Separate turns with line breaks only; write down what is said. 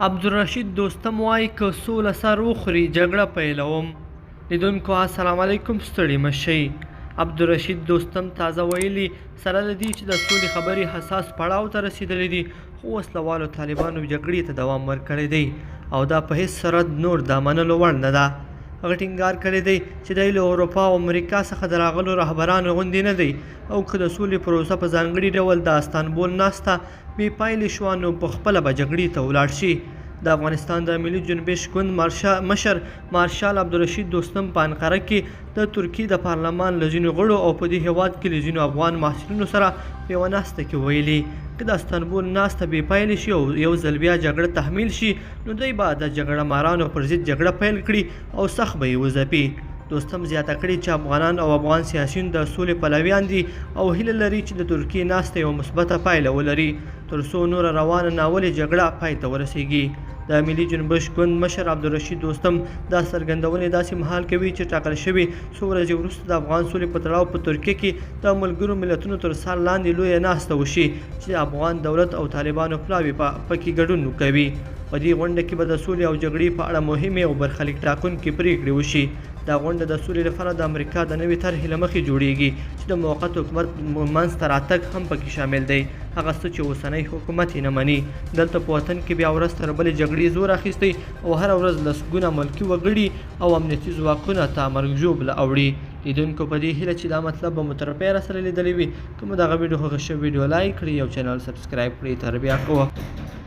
عبدالرشید دوستم وایي که سوله سر وخوري جګړه پیلوم. لیدونکو السلام علیکم، ستړي مه شئ. عبدالرشید دوستم تازه ویلي سره له دې چې د سولې خبرې حساس پړاو ته رسېدلې دي، خو وسلوالو طالبانو جګړې ته دوام ورکړی دی او دا په هېڅ صورت نور دا منلو وړ نه ده. هغه ټینګار کړی دی چې دی له اروپا او امریکا څخه د راغلو رهبرانو غوندې نه دی او که د سولې پروسه په ځانګړي ډول د استانبول ناسته بې پایلې شوه نو پخپله به جګړې ته ولاړ شي. د افغانستان د ملي جنبش ګوند مشر مارشال عبدالرشید دوستم په انقره کې د ترکیې د پارلمان له ځینو غړو او په دې هیواد کې له ځینو افغان محصلینو سره په یوه ناسته کې ویلي که د استانبول ناسته بې پایلې شي او یو ځل بیا جګړه تحمیل شي نو دوی به د جګړه مارانو پر ضد جګړه پیل کړي او سخت به یې وځپي. دوستم زیاته کړې چې افغانان او افغان سیاسیون د سولې پلویان دي او هیله لري چې د ترکیې ناسته یوه مثبته پایله ولري تر څو نوره روانه ناولې جګړه پای ته ورسیږي. د ملي جنبش ګوند مشر عبدالرشید دوستم دا څرګندونې داسې مهال کوي چې ټاکل شوي څو ورځې وروسته د افغان سولې په تړاو په ترکیه کې د ملګرو ملتونو تر څار لاندې لویه ناسته وشي چې د افغان دولت او طالبانو پلاوي پکې ګډون کوي. په دې غونډه کې به د سولې او جګړې په اړه مهمې او برخلیک ټاکونکې پریکړې وشي. دا غونډه د سولې لپاره د امریکا د نوې طرحې له مخې جوړیږي چې د موقت حکومت منځته راتګ هم پکې شامل دی، هغه څه چې اوسنی حکومت یې نه مني. دلته په وطن کې بیا ورځ تر بلې جګړې زور اخیستی او هره ورځ لسګونه ملکي وګړي او امنیتي ځواکونه ته مرګ ژوبله اوړي. لیدونکو په دې هیله چې دا مطلب به مو تر پایه راسره لیدلی وي، که مو دغه ویډیو خوښه شوې ویډیو لایک کړئ او چینل سبسکرایب کړئ. تر بیا ښه وخت.